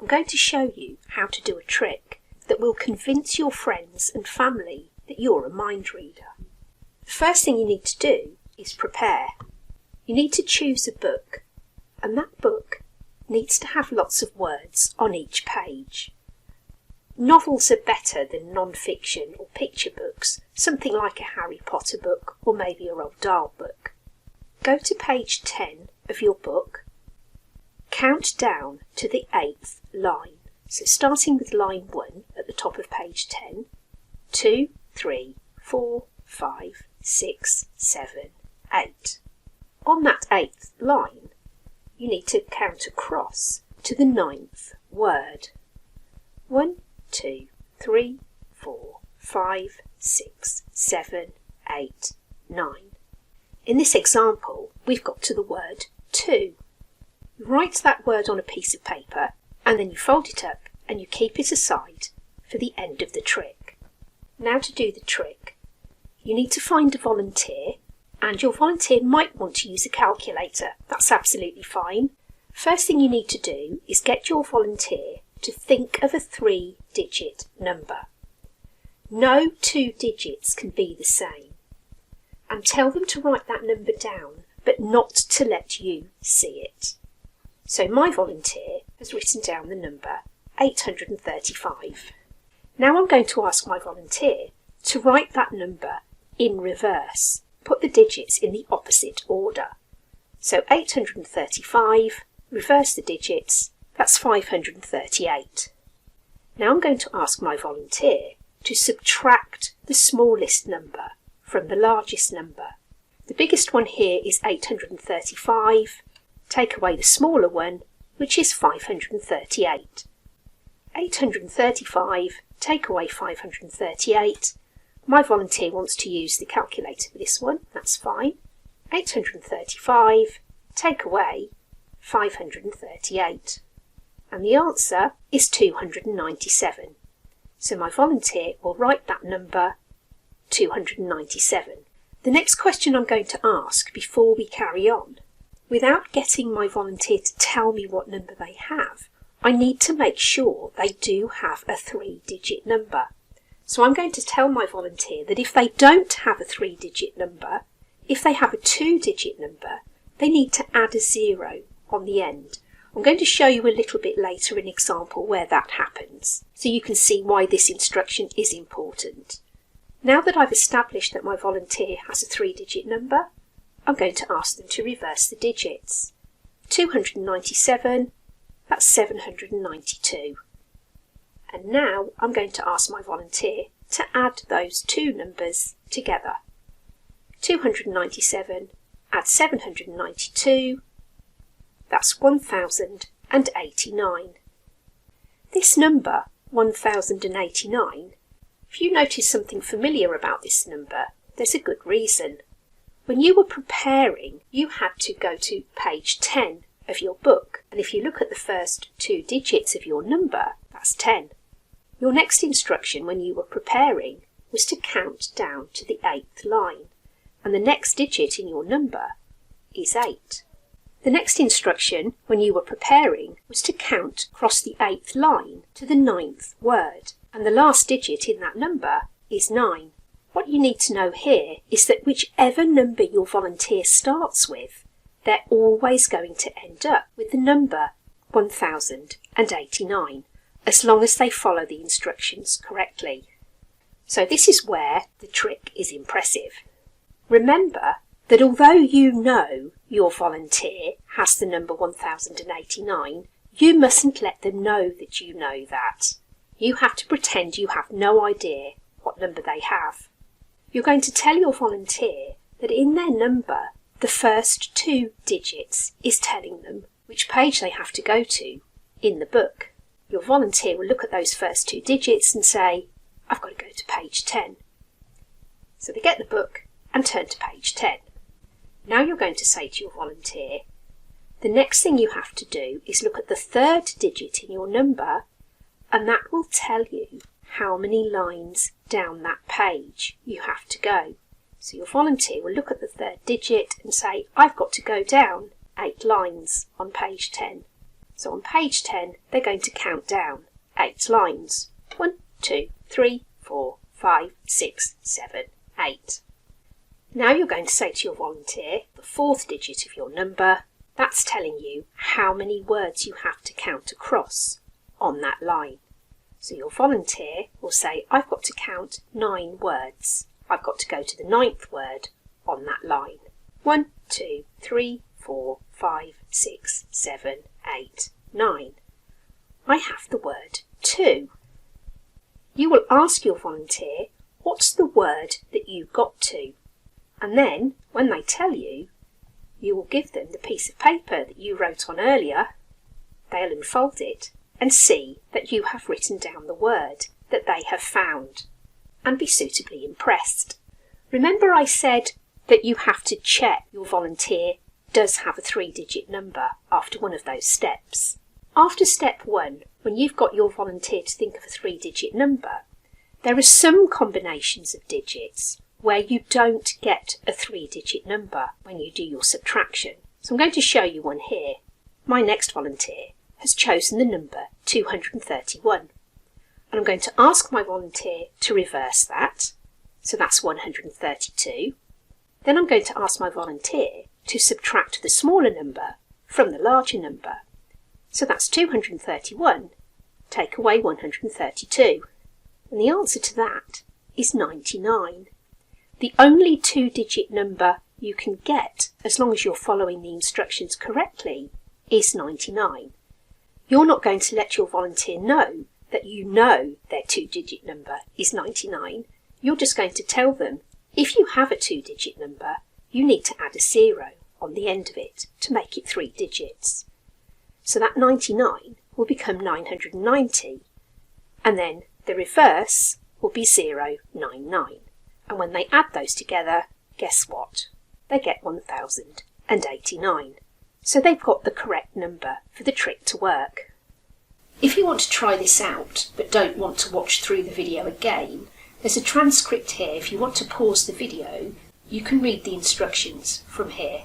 I'm going to show you how to do a trick that will convince your friends and family that you're a mind reader. The first thing you need to do is prepare. You need to choose a book, and that book needs to have lots of words on each page. Novels are better than non-fiction or picture books, something like a Harry Potter book or maybe a Roald Dahl book. Go to page 10 of your book, count down to the 8th line. So starting with line 1 at the top of page 10, 2, 3, 4, 5, 6, 7, 8. On that 8th line, you need to count across to the 9th word. 1, 2, 3, 4, 5, 6, 7, 8, 9. In this example, we've got to the word to. You write that word on a piece of paper and then you fold it up and you keep it aside for the end of the trick. Now to do the trick, you need to find a volunteer, and your volunteer might want to use a calculator. That's absolutely fine. First thing you need to do is get your volunteer to think of a 3-digit number. No 2 digits can be the same. And tell them to write that number down, but not to let you see it. So my volunteer has written down the number 835. Now I'm going to ask my volunteer to write that number in reverse. Put the digits in the opposite order. So 835, reverse the digits, that's 538. Now I'm going to ask my volunteer to subtract the smallest number from the largest number. The biggest one here is 835. Take away the smaller one, which is 538. 835, take away 538. My volunteer wants to use the calculator for this one, that's fine. 835, take away 538. And the answer is 297. So my volunteer will write that number 297. The next question I'm going to ask before we carry on, without getting my volunteer to tell me what number they have, I need to make sure they do have a 3-digit number. So I'm going to tell my volunteer that if they don't have a 3-digit number, if they have a 2-digit number, they need to add a 0 on the end. I'm going to show you a little bit later an example where that happens, so you can see why this instruction is important. Now that I've established that my volunteer has a 3-digit number, I'm going to ask them to reverse the digits. 297, that's 792. And now I'm going to ask my volunteer to add those two numbers together. 297 add 792, that's 1089. This number, 1089, if you notice something familiar about this number, there's a good reason. When you were preparing, you had to go to page 10 of your book, and if you look at the first 2 digits of your number, that's 10. Your next instruction when you were preparing was to count down to the 8th line, and the next digit in your number is 8. The next instruction when you were preparing was to count across the 8th line to the 9th word, and the last digit in that number is 9. What you need to know here is that whichever number your volunteer starts with, they're always going to end up with the number 1089, as long as they follow the instructions correctly. So this is where the trick is impressive. Remember that although you know your volunteer has the number 1089, you mustn't let them know that you know that. You have to pretend you have no idea what number they have. You're going to tell your volunteer that in their number, the first 2 digits is telling them which page they have to go to in the book. Your volunteer will look at those first 2 digits and say, I've got to go to page 10. So they get the book and turn to page 10. Now you're going to say to your volunteer, the next thing you have to do is look at the 3rd digit in your number, and that will tell you how many lines down that page you have to go. So your volunteer will look at the 3rd digit and say, I've got to go down 8 lines on page 10. So on page 10, they're going to count down 8 lines. 1, 2, 3, 4, 5, 6, 7, 8. Now you're going to say to your volunteer the 4th digit of your number. That's telling you how many words you have to count across on that line. So your volunteer will say, I've got to count 9 words. I've got to go to the 9th word on that line. 1, 2, 3, 4, 5, 6, 7, 8, 9. I have the word to. You will ask your volunteer, what's the word that you got to? And then, when they tell you, you will give them the piece of paper that you wrote on earlier. They'll unfold it and see that you have written down the word that they have found and be suitably impressed. Remember I said that you have to check your volunteer does have a 3-digit number after one of those steps. After step 1, when you've got your volunteer to think of a 3-digit number, there are some combinations of digits where you don't get a 3-digit number when you do your subtraction. So I'm going to show you one here. My next volunteer has chosen the number 231. And I'm going to ask my volunteer to reverse that. So that's 132. Then I'm going to ask my volunteer to subtract the smaller number from the larger number. So that's 231, take away 132. And the answer to that is 99. The only 2-digit number you can get, as long as you're following the instructions correctly, is 99. You're not going to let your volunteer know that you know their 2-digit number is 99. You're just going to tell them, if you have a 2-digit number, you need to add a 0 on the end of it to make it 3 digits. So that 99 will become 990, and then the reverse will be 099. And when they add those together, guess what? They get 1089. So they've got the correct number for the trick to work. If you want to try this out, but don't want to watch through the video again, there's a transcript here. If you want to pause the video, you can read the instructions from here.